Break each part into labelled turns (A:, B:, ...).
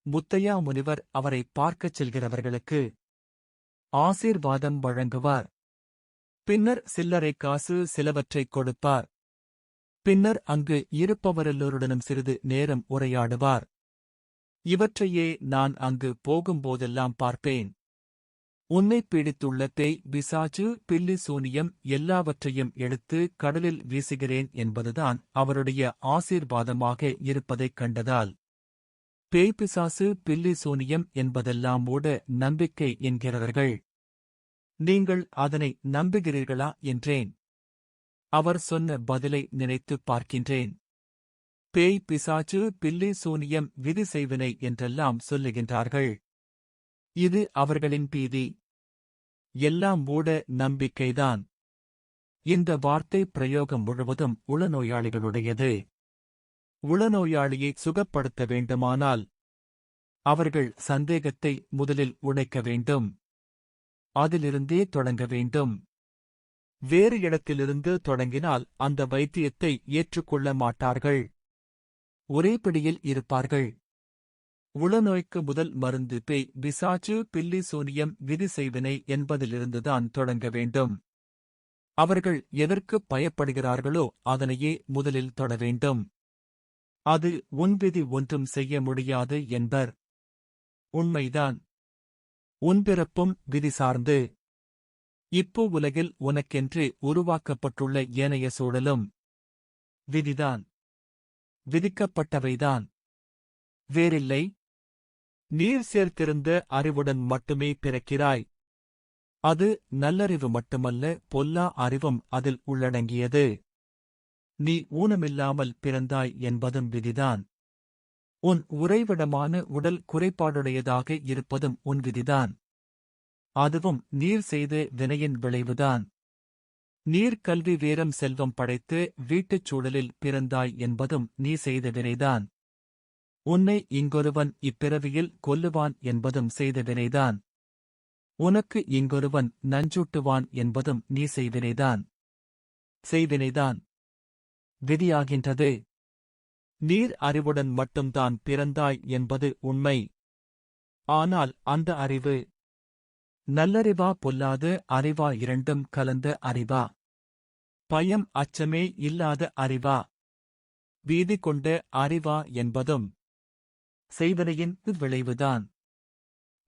A: முத்தையா முனிவர் அவரை பார்க்கச் செல்கிறவர்களுக்கு ஆசீர்வாதம் வழங்குவார். பின்னர் சில்லறை காசு சிலவற்றைக் கொடுப்பார். பின்னர் அங்கு இருப்பவரெல்லோருடனும் சிறிது நேரம் உரையாடுவார். இவற்றையே நான் அங்கு போகும்போதெல்லாம் பார்ப்பேன். உன்னை பீடித்துள்ள பேய், பிசாசு, பில்லி, சூனியம் எல்லாவற்றையும் எடுத்து கடலில் வீசுகிறேன் என்பதுதான் அவருடைய ஆசீர்வாதமாக இருப்பதைக் கண்டதால், பேய், பிசாசு, பில்லி, சூனியம் என்பதெல்லாம் மூட நம்பிக்கை என்கிறவர்கள். நீங்கள் அதனை நம்புகிறீர்களா என்றேன். அவர் சொன்ன பதிலை நினைத்துப் பார்க்கின்றேன். பேய், பிசாசு, பில்லி, சூனியம், விதி செய்வினை என்றெல்லாம் சொல்லுகின்றார்கள். இது அவர்களின் பீதி. எல்லாம் மூட நம்பிக்கைதான். இந்த வார்த்தை பிரயோகம் முழுவதும் உளநோயாளிகளுடையது. உளநோயாளியை சுகப்படுத்த வேண்டுமானால் அவர்கள் சந்தேகத்தை முதலில் உடைக்க வேண்டும். அதிலிருந்தே தொடங்க வேண்டும். வேறு இடத்திலிருந்து தொடங்கினால் அந்த வைத்தியத்தை ஏற்றுக்கொள்ள மாட்டார்கள். ஒரே பிடியில் இருப்பார்கள். உளநோய்க்கு முதல் மருந்து பேய், பிசாசு, பில்லி, சூனியம், விதி செய்வினை என்பதிலிருந்துதான் தொடங்க வேண்டும். அவர்கள் எதற்குப் பயப்படுகிறார்களோ அதனையே முதலில் தொட வேண்டும். அது உன் விதி, ஒன்றும் செய்ய முடியாது என்பர். உண்மைதான். உன் பிறப்பும் விதி சார்ந்து. இப்போ உலகில் உனக்கென்று உருவாக்கப்பட்டுள்ள ஏனைய சூழலும் விதிதான். விதிக்கப்பட்டவைதான். வேறில்லை. நீர் சேர்த்திருந்த அறிவுடன் மட்டுமே பிறக்கிறாய். அது நல்லறிவு மட்டுமல்ல, பொல்லா அறிவும் அதில் உள்ளடங்கியது. நீ ஊனமில்லாமல் பிறந்தாய் என்பதும் விதிதான். உன் உறைவிடமான உடல் குறைபாடுடையதாக இருப்பதும் உன் விதிதான். அதுவும் நீர் செய்த வினையின் விளைவுதான். நீர் கல்வி, வீரம், செல்வம் படைத்து வீட்டுச் சூழலில் பிறந்தாய் என்பதும் நீ செய்த வினைதான். உன்னை இங்கொருவன் இப்பிறவியில் கொல்லுவான் என்பதும் செய்த வினைதான். உனக்கு இங்கொருவன் நஞ்சூட்டுவான் என்பதும் நீ செய்வினைதான். செய்வினைதான் விதியாகின்றது. நீர் அறிவுடன் மட்டும்தான் பிறந்தாய் என்பது உண்மை. ஆனால் அந்த அறிவு நல்லறிவா, பொல்லாத அறிவா, இரண்டும் கலந்த அறிவா? பயம், அச்சமே இல்லாத அறிவா? வீதி கொண்ட அறிவா என்பதும் செய்வினையின் விளைவுதான்.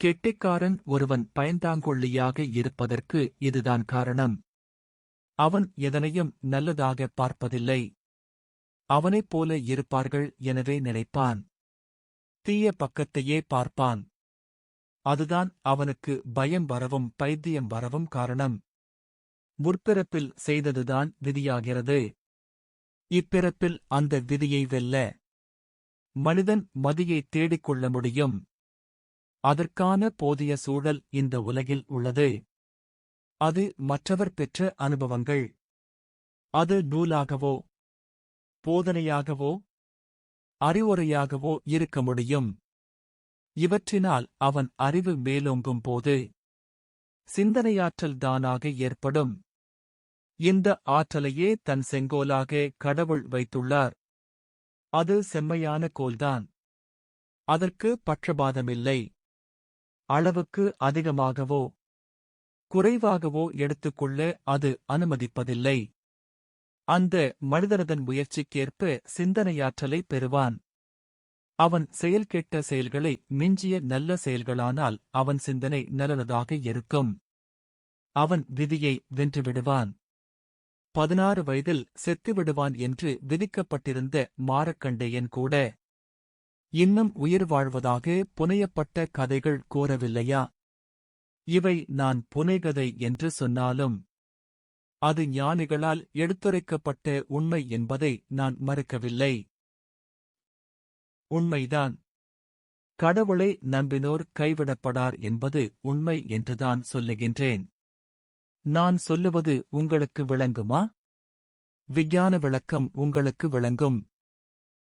A: கெட்டிக்காரன் ஒருவன் பயந்தாங்கொள்ளியாக இருப்பதற்கு இதுதான் காரணம். அவன் எதனையும் நல்லதாக பார்ப்பதில்லை. அவனைப் போல இருப்பார்கள் எனவே நினைப்பான். தீய பக்கத்தையே பார்ப்பான். அதுதான் அவனுக்கு பயம் வரவும் பைத்தியம் வரவும் காரணம். முற்பிறப்பில் செய்ததுதான் விதியாகிறது. இப்பிறப்பில் அந்த விதியை வெல்ல மனிதன் மதியை தேடிக்கொள்ள முடியும். அதற்கான போதிய சூழல் இந்த உலகில் உள்ளது. அது மற்றவர் பெற்ற அனுபவங்கள். அது நூலாகவோ போதனையாகவோ அறிவுரையாகவோ இருக்க முடியும். இவற்றினால் அவன் அறிவு மேலோங்கும் போது சிந்தனையாற்றல் தானாக ஏற்படும். இந்த ஆற்றலையே தன் செங்கோலாக கடவுள் வைத்துள்ளார். அது செம்மையான கோல்தான். அதற்கு பட்சபாதமில்லை. அளவுக்கு அதிகமாகவோ குறைவாகவோ எடுத்துக்கொள்ள அது அனுமதிப்பதில்லை. அந்த மனிதனதன் முயற்சிக்கேற்ப சிந்தனையாற்றலை பெறுவான். அவன் செயல்கெட்ட செயல்களை மிஞ்சிய நல்ல செயல்களானால் அவன் சிந்தனை நல்லதாக இருக்கும். அவன் விதியை வென்றுவிடுவான். 16 வயதில் செத்துவிடுவான் என்று விதிக்கப்பட்டிருந்த மாரக்கண்டேயன் கூட இன்னும் உயிர் வாழ்வதாக புனையப்பட்ட கதைகள் கூறவில்லையா? இவை நான் புனைகதை என்று சொன்னாலும் அது ஞானிகளால் எடுத்துரைக்கப்பட்ட உண்மை என்பதை நான் மறுக்கவில்லை. உண்மைதான். கடவுளை நம்பினோர் கைவிடப்படார் என்பது உண்மை என்றுதான் சொல்லுகின்றேன். நான் சொல்லுவது உங்களுக்கு விளங்குமா? விஞ்ஞான விளக்கம் உங்களுக்கு விளங்கும்.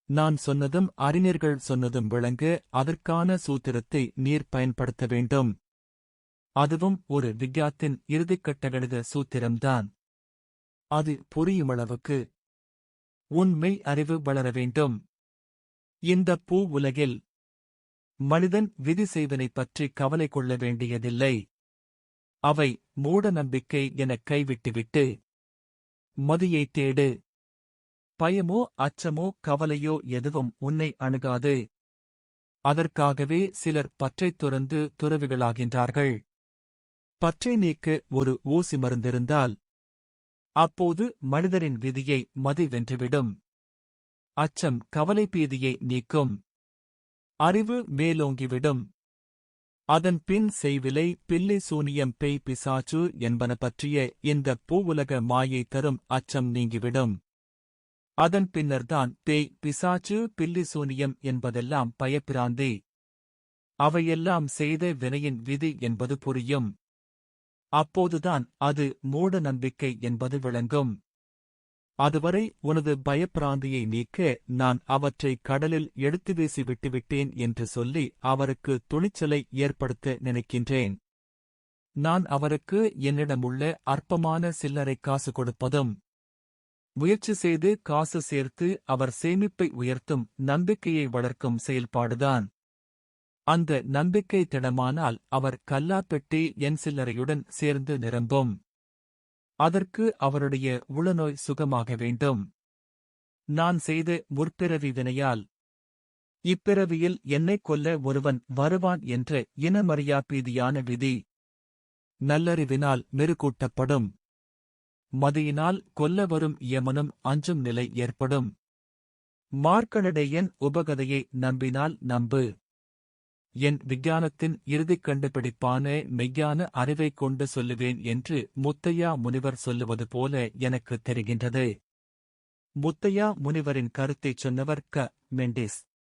A: நான் சொன்னதும் அறிஞர்கள் சொன்னதும் விளங்க அதற்கான சூத்திரத்தை நீர் பயன்படுத்த வேண்டும். அதுவும் ஒரு விஞ்ஞாத்தின் இறுதிக்கட்ட கணித சூத்திரம்தான். அது புரியுமளவுக்கு உன் மெய் அறிவு வளர வேண்டும். இந்த பூ உலகில் மனிதன் விதி செய்வனைப் பற்றி கவலை கொள்ள வேண்டியதில்லை. அவை மூட நம்பிக்கை எனக் கைவிட்டுவிட்டு மதியைத் தேடு. பயமோ அச்சமோ கவலையோ எதுவும் உன்னை அணுகாது. அதற்காகவே சிலர் பற்றைத் துறந்து துறவிகளாகின்றார்கள். பற்றை நீக்க ஒரு ஊசி மருந்திருந்தால் அப்போது மனிதரின் விதியை மதி வென்றுவிடும். அச்சம் கவலை பீதியை நீக்கும். அறிவு மேலோங்கிவிடும். அதன் பின் செய்விலை பில்லி சூனியம் பேய் பிசாச்சு என்பன பற்றிய இந்த பூவுலக மாயை தரும் அச்சம் நீங்கிவிடும். அதன் பின்னர்தான் பேய் பிசாச்சு பில்லி சூனியம் என்பதெல்லாம் பயப்பிராந்தி. அவையெல்லாம் செய்த வினையின் விதி என்பது புரியும். அப்போதுதான் அது மூட நம்பிக்கை என்பது விளங்கும். அதுவரை உனது பயப்பிராந்தியை நீக்க நான் அவற்றை கடலில் எடுத்து வீசி விட்டுவிட்டேன் என்று சொல்லி அவருக்கு துணிச்சலை ஏற்படுத்த நினைக்கின்றேன். நான் அவருக்கு என்னிடமுள்ள அற்பமான சில்லறை காசு கொடுப்பதும் முயற்சி செய்து காசு சேர்த்து அவர் சேமிப்பை உயர்த்தும் நம்பிக்கையை வளர்க்கும் செயல்பாடுதான். அந்த நம்பிக்கை திடமானால் அவர் கல்லாப்பெட்டி என் சில்லறையுடன் சேர்ந்து நிரம்பும். அதற்கு அவருடைய உளநோய் சுகமாக வேண்டும். நான் செய்த முற்பிறவி வினையால் இப்பிறவியில் என்னைக் கொல்ல ஒருவன் வருவான் என்ற இனமறியா பீதியான விதி நல்லறிவினால் மெருகூட்டப்படும். மதியினால் கொல்ல வரும் யமனும் அஞ்சும் நிலை ஏற்படும். மார்க்கண்டேயன் உபகதையை நம்பினால் நம்பு. என் விஞ்ஞானத்தின் இறுதிக் கண்டுபிடிப்பான மெய்யான அறிவைக் கொண்டு சொல்லுவேன் என்று முத்தையா முனிவர் சொல்லுவது போல எனக்குத் தெரிகின்றது. முத்தையா முனிவரின் கருத்தைச் சொன்னவர் க. மெண்டிஸ்.